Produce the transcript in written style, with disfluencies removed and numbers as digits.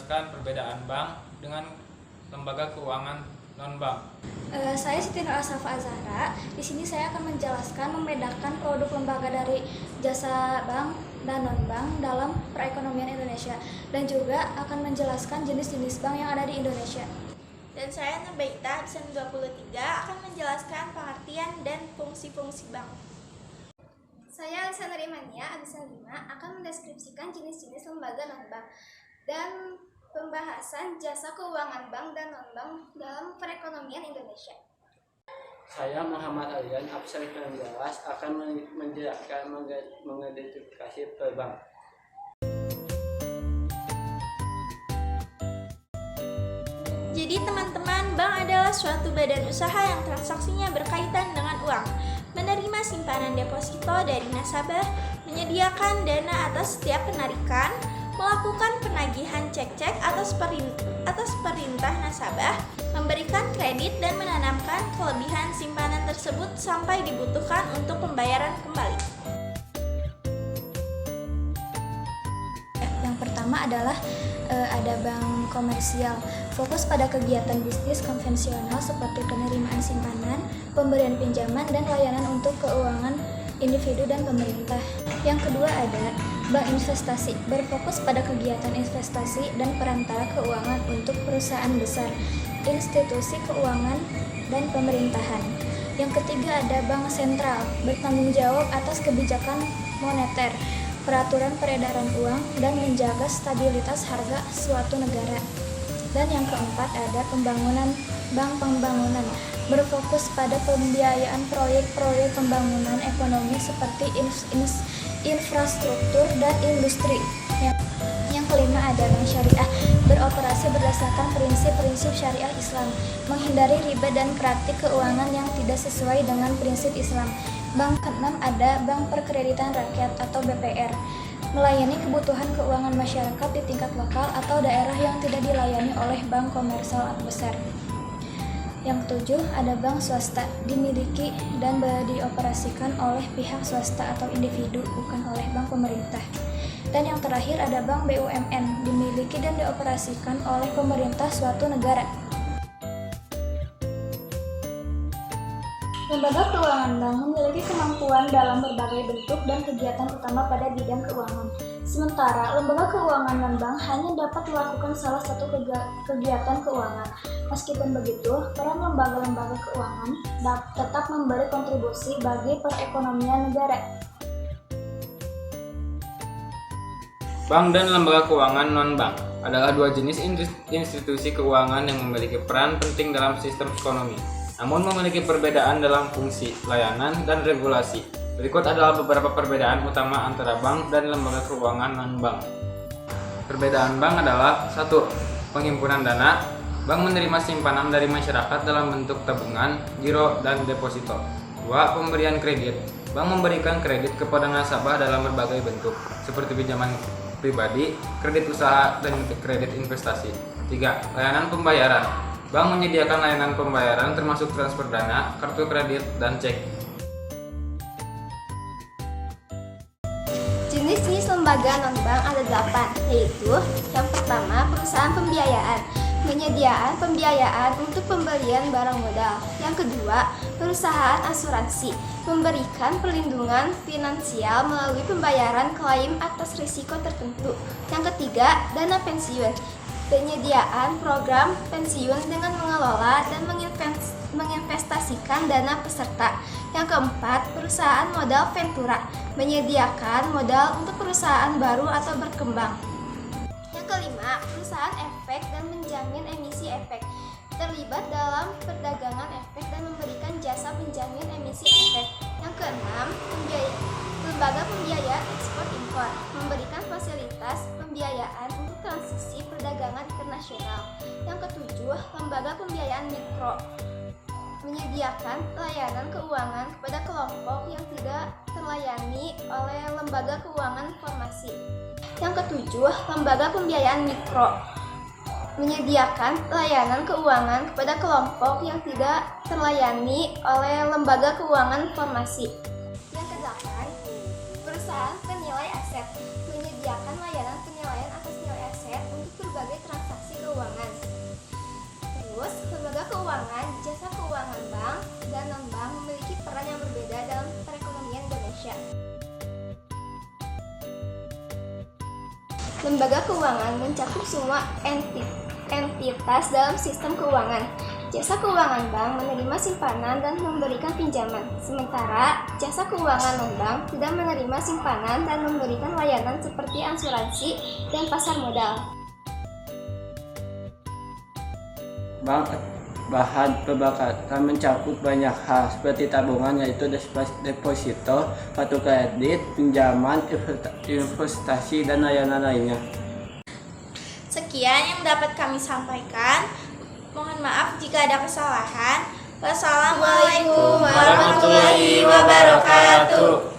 menjelaskan perbedaan bank dengan lembaga keuangan non-bank. Saya Siti Nur Ashafa Azhara. Di sini saya akan menjelaskan membedakan produk lembaga dari jasa bank dan non-bank dalam perekonomian Indonesia, dan juga akan menjelaskan jenis-jenis bank yang ada di Indonesia. Dan saya Nubaita, absen 23, akan menjelaskan pengertian dan fungsi-fungsi bank. Saya Alisa Nurimania, absen 5, akan mendeskripsikan jenis-jenis lembaga non-bank dan pembahasan jasa keuangan bank dan non-bank dalam perekonomian Indonesia. Saya Muhammad Alian, absen 19, akan menjelaskan mengidentifikasi per bank. Jadi teman-teman, bank adalah suatu badan usaha yang transaksinya berkaitan dengan uang, menerima simpanan deposito dari nasabah, menyediakan dana atas setiap penarikan, melakukan penagihan cek-cek atas perintah nasabah, memberikan kredit dan menanamkan kelebihan simpanan tersebut sampai dibutuhkan untuk pembayaran kembali. Yang pertama adalah ada bank komersial, fokus pada kegiatan bisnis konvensional seperti penerimaan simpanan, pemberian pinjaman, dan layanan untuk keuangan individu dan pemerintah. Yang kedua ada bank investasi, berfokus pada kegiatan investasi dan perantara keuangan untuk perusahaan besar, institusi keuangan, dan pemerintahan. Yang ketiga ada bank sentral, bertanggung jawab atas kebijakan moneter, peraturan peredaran uang, dan menjaga stabilitas harga suatu negara. Dan yang keempat ada bank pembangunan, berfokus pada pembiayaan proyek-proyek pembangunan ekonomi seperti infrastruktur dan industri. Yang kelima ada bank syariah, beroperasi berdasarkan prinsip-prinsip syariah Islam, menghindari riba dan praktik keuangan yang tidak sesuai dengan prinsip Islam. Bank keenam ada bank perkreditan rakyat atau BPR, melayani kebutuhan keuangan masyarakat di tingkat lokal atau daerah yang tidak dilayani oleh bank komersial besar. Yang ketujuh ada bank swasta, dimiliki dan dioperasikan oleh pihak swasta atau individu, bukan oleh bank pemerintah. Dan yang terakhir ada bank BUMN, dimiliki dan dioperasikan oleh pemerintah suatu negara. Lembaga keuangan bank memiliki kemampuan dalam berbagai bentuk dan kegiatan utama pada bidang keuangan. Sementara lembaga keuangan non-bank hanya dapat melakukan salah satu kegiatan keuangan. Meskipun begitu, peran lembaga-lembaga keuangan tetap memberi kontribusi bagi perekonomian negara. Bank dan lembaga keuangan non-bank adalah dua jenis institusi keuangan yang memiliki peran penting dalam sistem ekonomi, namun memiliki perbedaan dalam fungsi, layanan, dan regulasi. Berikut adalah beberapa perbedaan utama antara bank dan lembaga keuangan non-bank. Perbedaan bank adalah 1. Penghimpunan dana. Bank menerima simpanan dari masyarakat dalam bentuk tabungan, giro, dan deposito. 2. Pemberian kredit. Bank memberikan kredit kepada nasabah dalam berbagai bentuk, seperti pinjaman pribadi, kredit usaha, dan kredit investasi. 3. Layanan pembayaran. Bank menyediakan layanan pembayaran termasuk transfer dana, kartu kredit, dan cek. Jenis-jenis lembaga non-bank ada 8, yaitu yang pertama perusahaan pembiayaan, penyediaan pembiayaan untuk pembelian barang modal. Yang kedua, perusahaan asuransi, memberikan perlindungan finansial melalui pembayaran klaim atas risiko tertentu. Yang ketiga, dana pensiun, penyediaan program pensiun dengan mengelola dan menginvestasikan dana peserta. Yang keempat, perusahaan modal ventura, menyediakan modal untuk perusahaan baru atau berkembang. Yang kelima, perusahaan efek dan menjamin emisi efek, terlibat dalam perdagangan efek dan memberikan jasa penjamin emisi efek. Yang keenam, lembaga pembiayaan ekspor impor, memberikan fasilitas pembiayaan untuk transisi perdagangan internasional. Yang ketujuh, lembaga pembiayaan mikro, menyediakan layanan keuangan kepada kelompok yang tidak terlayani oleh lembaga keuangan formasi. Yang ketujuh, lembaga pembiayaan mikro, menyediakan layanan keuangan kepada kelompok yang tidak terlayani oleh lembaga keuangan formasi. Yang kedelapan, perusahaan penilai aset, menyediakan layanan penilaian atas nilai aset untuk berbagai transaksi Lembaga keuangan mencakup semua entitas dalam sistem keuangan. Jasa keuangan bank menerima simpanan dan memberikan pinjaman, sementara jasa keuangan non-bank tidak menerima simpanan dan memberikan layanan seperti asuransi dan pasar modal. Bank bahan perbankan mencakup banyak hal seperti tabungan, yaitu deposito, kartu kredit, pinjaman, investasi, dan layanan lainnya. Sekian yang dapat kami sampaikan. Mohon maaf jika ada kesalahan. Wassalamualaikum warahmatullahi wabarakatuh.